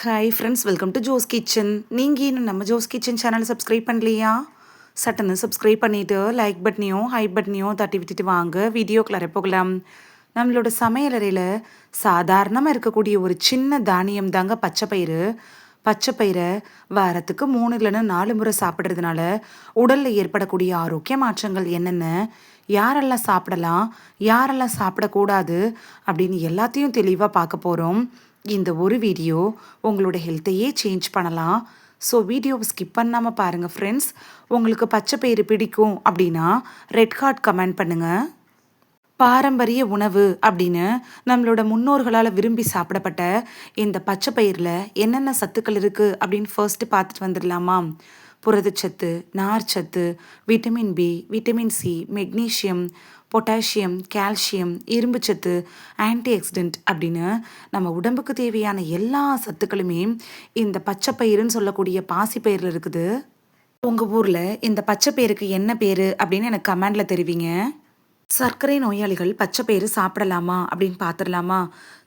Hi friends, welcome to Jo's kitchen. நீங்கள் இன்னும் நம்ம ஜோஸ் கிச்சன் சேனலை சப்ஸ்கிரைப் பண்ணலையா? சட்டன்னு சப்ஸ்கிரைப் பண்ணிவிட்டு லைக் பட்டனையும் ஹை பட்டனையும் தட்டி விட்டுட்டு வாங்க வீடியோக்குள்ளே போகலாம். நம்மளோட சமையலறையில் சாதாரணமாக இருக்கக்கூடிய ஒரு சின்ன தானியம் தாங்க பச்சைப்பயிறு. பச்சைப்பயிரை வாரத்துக்கு 3 இல்லைன்னா 4 முறை சாப்பிட்றதுனால உடலில் ஏற்படக்கூடிய ஆரோக்கிய மாற்றங்கள் என்னென்ன, யாரெல்லாம் சாப்பிடலாம், யாரெல்லாம் சாப்பிடக்கூடாது அப்படின்னு எல்லாத்தையும் தெளிவாக பார்க்க போகிறோம். இந்த ஒரு வீடியோ உங்களோட ஹெல்த்தையே சேஞ்ச் பண்ணலாம். ஸோ வீடியோவை ஸ்கிப் பண்ணாமல் பாருங்கள் ஃப்ரெண்ட்ஸ். உங்களுக்கு பச்சைப்பயிறு பிடிக்கும் அப்படின்னா ரெட் ஹார்ட் கமெண்ட் பண்ணுங்கள். பாரம்பரிய உணவு அப்படின்னு நம்மளோட முன்னோர்களால் விரும்பி சாப்பிடப்பட்ட இந்த பச்சைப்பயிரில் என்னென்ன சத்துக்கள் இருக்குது அப்படின்னு ஃபர்ஸ்ட்டு பார்த்துட்டு வந்துடலாமா? புரதச்சத்து, நார்ச்சத்து, vitamin B, vitamin C, magnesium, potassium, calcium, இரும்புச்சத்து, ஆன்டிஆக்சிடென்ட் அப்படின்னு நம்ம உடம்புக்கு தேவையான எல்லா சத்துக்களுமே இந்த பச்சைப்பயிறுன்னு சொல்லக்கூடிய பாசிப்பயிரில் இருக்குது. உங்கள் ஊரில் இந்த பச்சைப்பயிருக்கு என்ன பேர் அப்படின்னு எனக்கு கமெண்டில் தெரிவிங்க. சர்க்கரை நோயாளிகள் பச்சைப்பயிறு சாப்பிடலாமா அப்படின்னு பார்த்துடலாமா?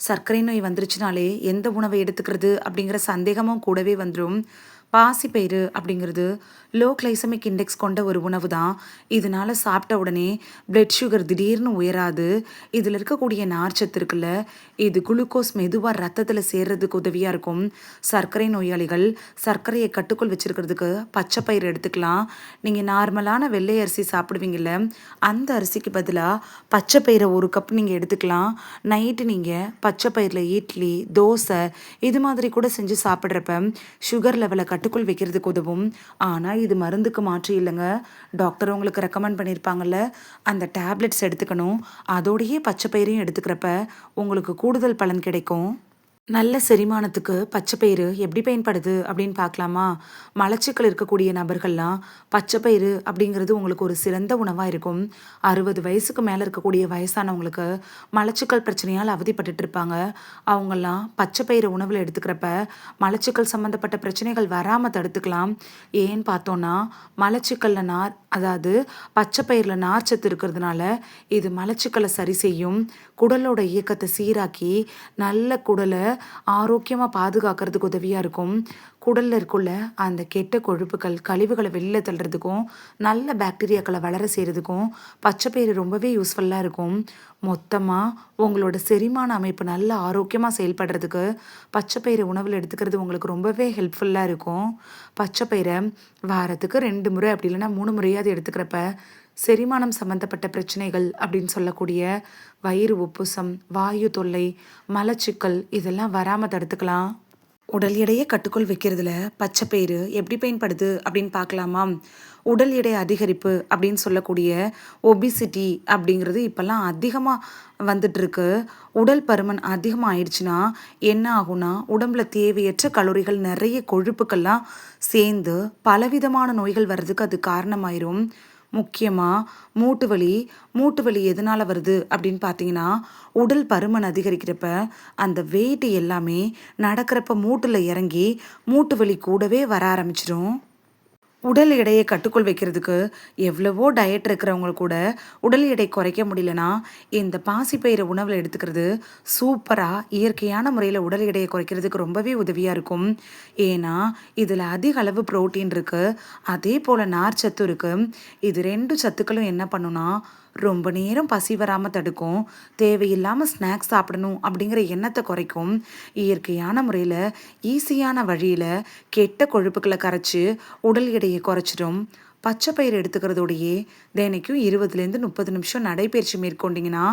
சர்க்கரை நோய் வந்துருச்சுனாலே எந்த உணவை எடுத்துக்கிறது அப்படிங்கிற சந்தேகமும் கூடவே வந்துடும். பாசிப்பயிறு அப்படிங்கிறது லோ கிளைசமிக் இண்டெக்ஸ் கொண்ட ஒரு உணவு தான். இதனால சாப்பிட்ட உடனே பிளட் சுகர் திடீர்னு உயராது. இதில் இருக்கக்கூடிய நார்ச்சத்து இருக்குல்ல, இது குளுக்கோஸ் மெதுவாக ரத்தத்தில் சேர்றதுக்கு உதவியாக இருக்கும். சர்க்கரை நோயாளிகள் சர்க்கரையை கட்டுக்குள் வச்சுருக்கிறதுக்கு பச்சைப்பயிறு எடுத்துக்கலாம். நீங்கள் நார்மலான வெள்ளை அரிசி சாப்பிடுவீங்கள்ல, அந்த அரிசிக்கு பதிலாக பச்சைப்பயிரை 1 கப் நீங்கள் எடுத்துக்கலாம். நைட்டு நீங்கள் பச்சைப்பயிரில் இட்லி, தோசை இது மாதிரி கூட செஞ்சு சாப்பிட்றப்ப சுகர் லெவலை கட்டுக்குள் வைக்கிறதுக்கு உதவும். ஆனால் இது மருந்துக்கு மாற்று இல்லைங்க. டாக்டர் உங்களுக்கு ரெக்கமெண்ட் பண்ணியிருப்பாங்கல்ல, அந்த டேப்லெட்ஸ் எடுத்துக்கணும். அதோடையே பச்சைப்பயிரையும் எடுத்துக்கிறப்ப உங்களுக்கு கூடுதல் பலன் கிடைக்கும். நல்ல செரிமானத்துக்கு பச்சைப்பயிறு எப்படி பயன்படுது அப்படின்னு பார்க்கலாமா? மலச்சிக்கல் இருக்கக்கூடிய நபர்கள்லாம் பச்சைப்பயிறு அப்படிங்கிறது உங்களுக்கு ஒரு சிறந்த உணவாக இருக்கும். 60 வயசுக்கு மேலே இருக்கக்கூடிய வயசானவங்களுக்கு மலச்சிக்கல் பிரச்சனையால் அவதிப்பட்டுட்டு இருப்பாங்க. அவங்கெல்லாம் பச்சைப்பயிறு உணவில் எடுத்துக்கிறப்ப மலச்சிக்கல் சம்மந்தப்பட்ட பிரச்சனைகள் வராமல் தடுத்துக்கலாம். ஏன்னு பார்த்தோன்னா மலச்சிக்கலில் அதாவது பச்சைப்பயிரில் நார்ச்சத்து இருக்கிறதுனால இது மலச்சிக்கலை சரி செய்யும். குடலோட இயக்கத்தை சீராக்கி நல்ல குடலை ஆரோக்கியமாக பாதுகாக்கிறதுக்கு உதவியாக இருக்கும். குடலில் இருக்குள்ள அந்த கெட்ட கொழுப்புகள் கழிவுகளை வெளியில் தள்ளுறதுக்கும் நல்ல பாக்டீரியாக்களை வளர செய்கிறதுக்கும் பச்சைப்பயிறு ரொம்பவே யூஸ்ஃபுல்லாக இருக்கும். மொத்தமாக உங்களோட செரிமான அமைப்பு நல்ல ஆரோக்கியமாக செயல்படுறதுக்கு பச்சைப்பயிறு உணவில் எடுத்துக்கிறது உங்களுக்கு ரொம்பவே ஹெல்ப்ஃபுல்லாக இருக்கும். பச்சைப்பயிரை வாரத்துக்கு 2 முறை அப்படி இல்லைன்னா 3 முறையாவது எடுத்துக்கிறப்ப செரிமானம் சம்மந்தப்பட்ட பிரச்சனைகள் அப்படின்னு சொல்லக்கூடிய வயிறு உப்புசம், வாயு தொல்லை, மலச்சிக்கல் இதெல்லாம் வராமல் தடுத்துக்கலாம். உடல் எடையை கட்டுக்குள் வைக்கிறதுல பச்சைப்பயிறு எப்படி பயன்படுது அப்படின்னு பார்க்கலாமா? உடல் எடை அதிகரிப்பு அப்படின்னு சொல்லக்கூடிய ஒபிசிட்டி அப்படிங்கிறது இப்போல்லாம் அதிகமாக வந்துட்டுருக்கு. உடல் பருமன் அதிகமாக ஆயிடுச்சுன்னா என்ன ஆகும்னா, உடம்புல தேவையற்ற கலோரிகள் நிறைய கொழுப்புக்கள்லாம் சேர்ந்து பலவிதமான நோய்கள் வர்றதுக்கு அது காரணமாயிரும். முக்கியமாக மூட்டு வலி எதனால் வருது அப்படின்னு பார்த்தீங்கன்னா, உடல் பருமன் அதிகரிக்கிறப்ப அந்த வெயிட் எல்லாமே நடக்கிறப்ப மூட்டில் இறங்கி மூட்டு வலி கூடவே வர ஆரம்பிச்சிடும். உடல் எடையை கட்டுக்குள் வைக்கிறதுக்கு எவ்வளவோ டயட் இருக்கிறவங்க கூட உடல் எடை குறைக்க முடியலனா இந்த பாசிப்பயிறு உணவில் எடுத்துக்கிறது சூப்பராக இயற்கையான முறையில் உடல் எடையை குறைக்கிறதுக்கு ரொம்பவே உதவியாக இருக்கும். ஏன்னா இதில் அதிக அளவு புரோட்டீன் இருக்குது, அதே போல் நார்ச்சத்து இருக்குது. இது 2 சத்துக்களும் என்ன பண்ணுன்னா ரொம்ப நேரம் பசி வராமல் தடுக்கும். தேவையில்லாமல் ஸ்நாக்ஸ் சாப்பிடணும் அப்படிங்கிற எண்ணத்தை குறைக்கும். இயற்கையான முறையில் ஈஸியான வழியில் கெட்ட கொழுப்புக்களை கரைச்சி உடல் எடையை குறைச்சிடும். பச்சைப்பயிறு எடுத்துக்கிறதோடையே தினைக்கும் 20லேருந்து 30 நிமிஷம் நடைபயிற்சி மேற்கொண்டிங்கன்னா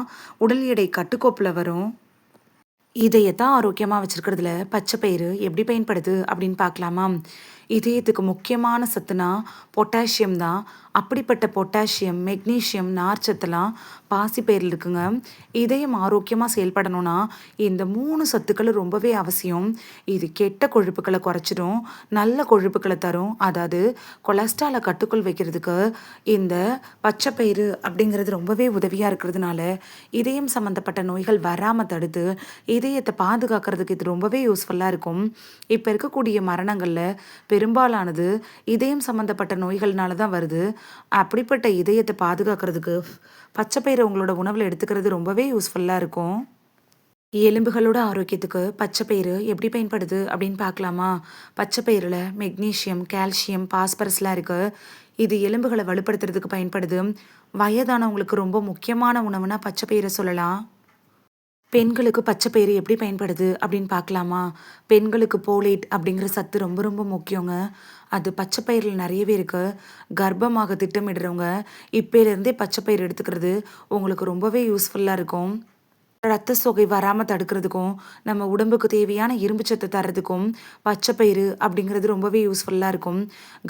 உடல் எடை கட்டுக்கோப்பில் வரும். இதயத்தான் ஆரோக்கியமாக வச்சுருக்கிறதுல பச்சைப்பயிறு எப்படி பயன்படுது அப்படின்னு பார்க்கலாமா? இதயத்துக்கு முக்கியமான சத்துனா பொட்டாசியம் தான். அப்படிப்பட்ட பொட்டாசியம், மெக்னீஷியம், நார்ச்சத்துலாம் பாசிப்பயிரில் இருக்குங்க. இதயம் ஆரோக்கியமாக செயல்படணும்னா இந்த 3 சத்துக்களும் ரொம்பவே அவசியம். இது கெட்ட கொழுப்புக்களை குறைச்சிடும், நல்ல கொழுப்புக்களை தரும். அதாவது கொலஸ்ட்ராலை கட்டுக்குள் வைக்கிறதுக்கு இந்த பச்சைப்பயிறு அப்படிங்கிறது ரொம்பவே உதவியாக இருக்கிறதுனால இதயம் சம்மந்தப்பட்ட நோய்கள் வராமல் தடுத்து இதயத்தை பாதுகாக்கிறதுக்கு இது ரொம்பவே யூஸ்ஃபுல்லாக இருக்கும். இப்போ இருக்கக்கூடிய மரணங்களில் பெரும்பாலானது இதயம் சம்மந்தப்பட்ட நோய்கள்னால தான் வருது. அப்படிப்பட்ட இதயத்தை பாதுகாக்கிறதுக்கு பச்சைப்பயிறு உங்களோட உணவில் எடுத்துக்கிறது ரொம்பவே யூஸ்ஃபுல்லாக இருக்கும். எலும்புகளோட ஆரோக்கியத்துக்கு பச்சை பயிறு எப்படி பயன்படுது அப்படின்னு பார்க்கலாமா? பச்சை பயிறுல மெக்னீசியம், கால்சியம், பாஸ்பரஸ்லாம் இருக்கு. இது எலும்புகள வலுப்படுத்துறதுக்கு பயன்படுது. வயதானவங்களுக்கு ரொம்ப முக்கியமான உணவுனா பச்சை பயிர சொல்லலாம். பெண்களுக்கு பச்சை பயிறு எப்படி பயன்படுது அப்படின்னு பார்க்கலாமா? பெண்களுக்கு போலேட் அப்படிங்கிற சத்து ரொம்ப ரொம்ப முக்கியங்க. அது பச்சை பயிறுல நிறையவே இருக்கு. கர்ப்பமாக திட்டமிடுறவங்க இப்பயிலேருந்தே பச்சை பயிறு எடுத்துக்கிறது உங்களுக்கு ரொம்பவே யூஸ்ஃபுல்லா இருக்கும். ரத்த சோகை வராம தடுக்கிறதுக்கும், நம்ம உடம்புக்கு தேவையான இரும்பு சத்து தர்றதுக்கும், பச்சை பயிறு அப்படிங்கிறது ரொம்பவே யூஸ்ஃபுல்லா இருக்கும்.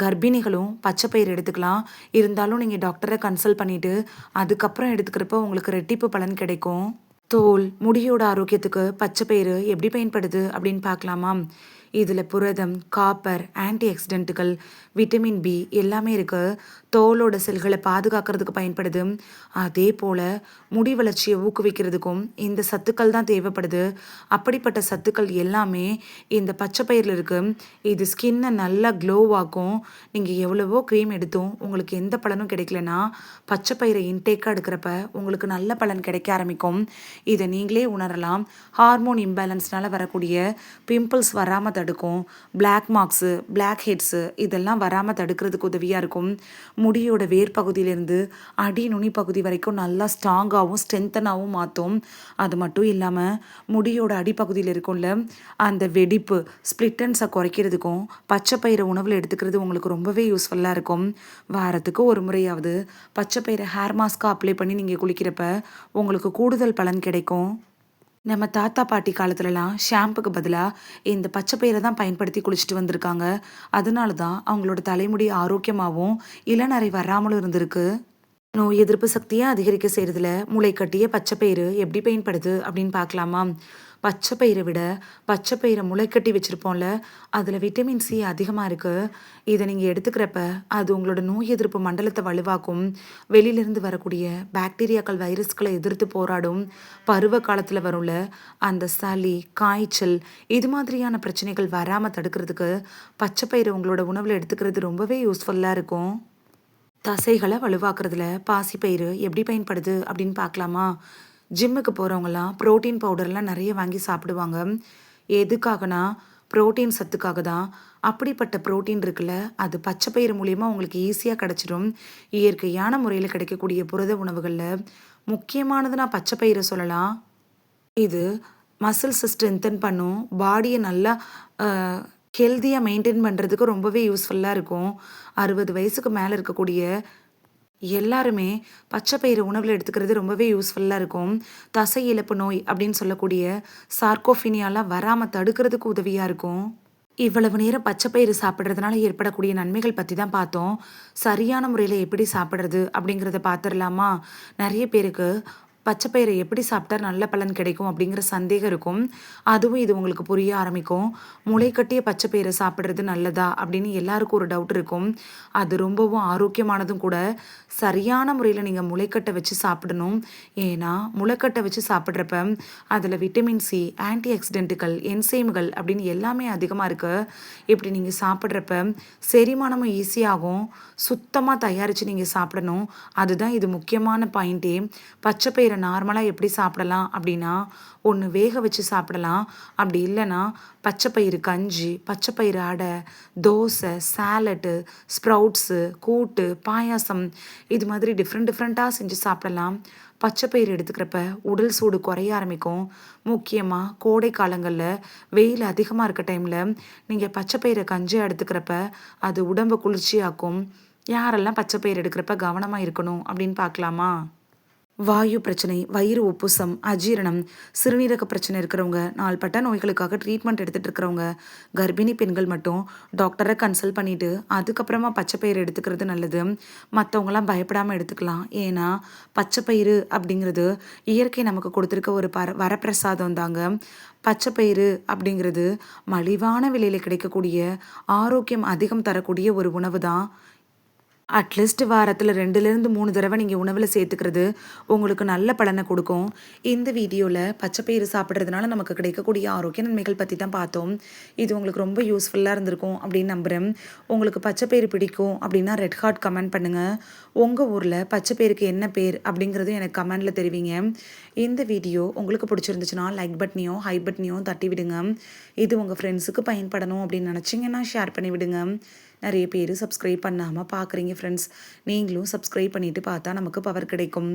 கர்ப்பிணிகளும் பச்சை பயிறு எடுத்துக்கலாம். இருந்தாலும் நீங்க டாக்டர கன்சல்ட் பண்ணிட்டு, அதுக்கப்புறம் எடுத்துக்கிறப்போ உங்களுக்கு ரெட்டிப்பு பலன் கிடைக்கும். தோல், முடியோட ஆரோக்கியத்துக்கு பச்சை பயிறு எப்படி பயன்படுது அப்படின்னு பார்க்கலாமா? இதில் புரதம், காப்பர், ஆன்டி ஆக்சிடென்ட்டுகள், விட்டமின் பி எல்லாமே இருக்கு. தோலோட செல்களை பாதுகாக்கிறதுக்கு பயன்படுது. அதே போல முடி வளர்ச்சியை ஊக்குவிக்கிறதுக்கும் இந்த சத்துக்கள் தான் தேவைப்படுது. அப்படிப்பட்ட சத்துக்கள் எல்லாமே இந்த பச்சை பயிரில் இருக்கு. இது ஸ்கின்னை நல்லா க்ளோவாக்கும். நீங்கள் எவ்வளவோ க்ரீம் எடுத்தும் உங்களுக்கு எந்த பலனும் கிடைக்கலனா, பச்சை பயிரை இன்டேக்காக எடுக்கிறப்ப உங்களுக்கு நல்ல பலன் கிடைக்க ஆரம்பிக்கும். இதை நீங்களே உணரலாம். ஹார்மோன் இம்பேலன்ஸ்னால வரக்கூடிய பிம்பிள்ஸ் வராமல் தடுக்கும். பிளாக் மார்க்ஸு, பிளாக் ஹெட்ஸு இதெல்லாம் வராமல் தடுக்கிறதுக்கு உதவியாக இருக்கும். முடியோட வேர் பகுதியிலேருந்து அடி நுனி பகுதி வரைக்கும் நல்லா ஸ்ட்ராங்காகவும் ஸ்ட்ரென்த்தனாகவும் மாற்றும். அது மட்டும் இல்லாமல் முடியோட அடிப்பகுதியில் இருக்கும்ல அந்த வெடிப்பு ஸ்ப்ளிட்டன்ஸை குறைக்கிறதுக்கும் பச்சை பயிரை உணவில் எடுத்துக்கிறது உங்களுக்கு ரொம்பவே யூஸ்ஃபுல்லாக இருக்கும். வாரத்துக்கு ஒரு முறையாவது பச்சை பயிரை ஹேர் மாஸ்க்காக அப்ளை பண்ணி நீங்கள் குளிக்கிறப்ப உங்களுக்கு கூடுதல் பலன் கிடைக்கும். நம்ம தாத்தா பாட்டி காலத்துலலாம் ஷாம்புக்கு பதிலாக இந்த பச்சை பயிரை தான் பயன்படுத்தி குளிச்சுட்டு வந்திருக்காங்க. அதனால தான் அவங்களோட தலைமுடி ஆரோக்கியமாகவும் இளநரை வராமலும் இருந்திருக்கு. நோய் எதிர்ப்பு சக்தியை அதிகரிக்க செய்கிறதுல முளைக்கட்டிய பச்சை பயிறு எப்படி பயன்படுது அப்படின்னு பார்க்கலாமா? பச்சை பயிரை விட பச்சை பயிரை முளைக்கட்டி வச்சுருப்போம்ல, அதில் விட்டமின் சி அதிகமாக இருக்குது. இதை நீங்கள் எடுத்துக்கிறப்ப அது உங்களோட நோய் எதிர்ப்பு மண்டலத்தை வலுவாக்கும். வெளியிலேருந்து வரக்கூடிய பாக்டீரியாக்கள், வைரஸ்களை எதிர்த்து போராடும். பருவ காலத்தில் வரும்ல அந்த சளி, காய்ச்சல் இது மாதிரியான பிரச்சனைகள் வராமல் தடுக்கிறதுக்கு பச்சை பயிரை உங்களோட உணவில் எடுத்துக்கிறது ரொம்பவே யூஸ்ஃபுல்லாக இருக்கும். தசைகளை வலுவாக்குறதுல பாசிப்பயிறு எப்படி பயன்படுது அப்படின்னு பார்க்கலாமா? ஜிம்முக்கு போகிறவங்கலாம் புரோட்டீன் பவுடர்லாம் நிறைய வாங்கி சாப்பிடுவாங்க. எதுக்காகனா புரோட்டீன் சத்துக்காக தான். அப்படிப்பட்ட புரோட்டீன் இருக்குல்ல, அது பச்சை பயிறு மூலியமா உங்களுக்கு ஈஸியாக கிடச்சிடும். இயற்கையான முறையில் கிடைக்கக்கூடிய புரத உணவுகளில் முக்கியமானது நான் பச்சை பயிரை சொல்லலாம். இது மசில்ஸை ஸ்ட்ரென்தன் பண்ணும். பாடியை நல்லா ஹெல்த்தியாக மெயின்டைன் பண்ணுறதுக்கு ரொம்பவே யூஸ்ஃபுல்லாக இருக்கும். 60 வயசுக்கு மேலே இருக்கக்கூடிய எல்லாருமே பச்சை பயிறு உணவில் எடுத்துக்கிறது ரொம்பவே யூஸ்ஃபுல்லாக இருக்கும். தசை இழப்பு நோய் அப்படின்னு சொல்லக்கூடிய சார்கோஃபினியாலாம் வராமல் தடுக்கிறதுக்கு உதவியாக இருக்கும். இவ்வளவு நேரம் பச்சை பயிறு சாப்பிட்றதுனால ஏற்படக்கூடிய நன்மைகள் பற்றி தான் பார்த்தோம். சரியான முறையில் எப்படி சாப்பிட்றது அப்படிங்கிறத பார்த்துடலாமா? நிறைய பேருக்கு பச்சை பயிரை எப்படி சாப்பிட்டா நல்ல பலன் கிடைக்கும் அப்படிங்கிற சந்தேகம் இருக்கும். அதுவும் இது உங்களுக்கு புரிய ஆரம்பிக்கும். முளைக்கட்டிய பச்சை பயிரை சாப்பிட்றது நல்லதா அப்படின்னு எல்லாருக்கும் ஒரு டவுட் இருக்கும். அது ரொம்பவும் ஆரோக்கியமானதும் கூட. சரியான முறையில் நீங்கள் முளைக்கட்டை வச்சு சாப்பிடணும். ஏன்னா முளைக்கட்டை வச்சு சாப்பிட்றப்ப அதில் விட்டமின் சி, ஆன்டி ஆக்சிடென்ட்டுகள், என்சைம்கள் அப்படின்னு எல்லாமே அதிகமாக இருக்குது. இப்படி நீங்கள் சாப்பிட்றப்ப செரிமானமும் ஈஸியாகும். சுத்தமாக தயாரித்து நீங்கள் சாப்பிடணும். அதுதான் இது முக்கியமான பாயிண்ட்டே. பச்சை பயிரை நார்மலாக எப்படி சாப்பிடலாம் அப்படின்னா, ஒன்று வேக வச்சு சாப்பிடலாம். அப்படி இல்லைன்னா பச்சை பயிறு கஞ்சி, பச்சை பயிறு அடை, தோசை, சாலட்டு, ஸ்ப்ரவுட்ஸு, கூட்டு, பாயாசம் இது மாதிரி டிஃப்ரெண்ட்டாக செஞ்சு சாப்பிடலாம். பச்சை பயிறு எடுத்துக்கிறப்ப உடல் சூடு குறைய ஆரம்பிக்கும். முக்கியமாக கோடை காலங்களில் வெயில் அதிகமாக இருக்க டைமில் நீங்கள் பச்சை பயிரை கஞ்சி எடுத்துக்கிறப்ப அது உடம்பை குளிர்ச்சியாக்கும். யாரெல்லாம் பச்சை பயிறு எடுக்கிறப்ப கவனமாக இருக்கணும் அப்படின்னு பார்க்கலாமா? வாயு பிரச்சனை, வயிறு உப்புசம், அஜீரணம், சிறுநீரக பிரச்சனை இருக்கிறவங்க, நாள்பட்ட நோய்களுக்காக ட்ரீட்மெண்ட் எடுத்துகிட்டு இருக்கிறவங்க, கர்ப்பிணி பெண்கள் மட்டும் டாக்டரை கன்சல்ட் பண்ணிவிட்டு அதுக்கப்புறமா பச்சை பயிறு எடுத்துக்கிறது நல்லது. மற்றவங்களாம் பயப்படாமல் எடுத்துக்கலாம். ஏன்னா பச்சை பயிறு அப்படிங்கிறது இயற்கை நமக்கு கொடுத்துருக்க ஒரு வரப்பிரசாதம் தாங்க. பச்சை பயிறு அப்படிங்கிறது மலிவான விலையில் கிடைக்கக்கூடிய ஆரோக்கியம் அதிகம் தரக்கூடிய ஒரு உணவு தான். அட்லீஸ்ட் வாரத்துல 2லேருந்து 3 தடவ நீங்க உணவுல சேர்த்துக்கிறது உங்களுக்கு நல்ல பலன குடுக்கும். இந்த வீடியோல பச்சைப்பயிறு சாப்பிடுறதுனால நமக்கு கிடைக்கக்கூடிய ஆரோக்கிய நன்மைகள் பத்தி தான் பார்த்தோம். இது உங்களுக்கு ரொம்ப யூஸ்ஃபுல்லா இருந்திருக்கும் அப்படின்னு நம்புறேன். உங்களுக்கு பச்சைப்பயிறு பிடிக்கும் அப்படின்னா ரெட் ஹார்ட் கமெண்ட் பண்ணுங்க. உங்க ஊர்ல பச்சைப்பயிறுக்கு என்ன பேர் அப்படிங்கிறதையும் எனக்கு கமெண்ட்ல தெரிவிங்க. இந்த வீடியோ உங்களுக்கு பிடிச்சிருந்துச்சுன்னா லைக் பட்டனையும், ஹை பட்டனையும் தட்டி விடுங்க. இது உங்க ஃப்ரெண்ட்ஸுக்கு பயன்படணும் அப்படின்னு நினச்சிங்கன்னா ஷேர் பண்ணி விடுங்க. நிறைய பேர் சப்ஸ்கிரைப் பண்ணாமல் பார்க்குறீங்க ஃப்ரெண்ட்ஸ். நீங்களும் சப்ஸ்கிரைப் பண்ணிவிட்டு பார்த்தா நமக்கு பவர் கிடைக்கும்.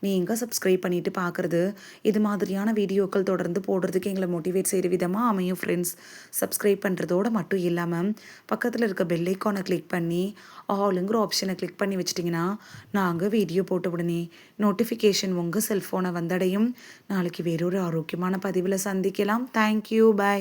நீங்கள் சப்ஸ்கிரைப் பண்ணிவிட்டு பார்க்குறது இது மாதிரியான வீடியோக்கள் தொடர்ந்து போடுறதுக்கு எங்களை மோட்டிவேட் செய்கிற விதமாக அமையும் ஃப்ரெண்ட்ஸ். சப்ஸ்கிரைப் பண்ணுறதோடு மட்டும் இல்லாமல் பக்கத்தில் இருக்க பெல் ஐக்கானை கிளிக் பண்ணி ஆளுங்கிற ஆப்ஷனை கிளிக் பண்ணி வச்சிட்டிங்கன்னா நாங்கள் வீடியோ போட்ட உடனே நோட்டிஃபிகேஷன் உங்கள் செல்ஃபோனை வந்தடையும். நாளைக்கு வேறொரு ஆரோக்கியமான பதிவில் சந்திக்கலாம். Thank you, by.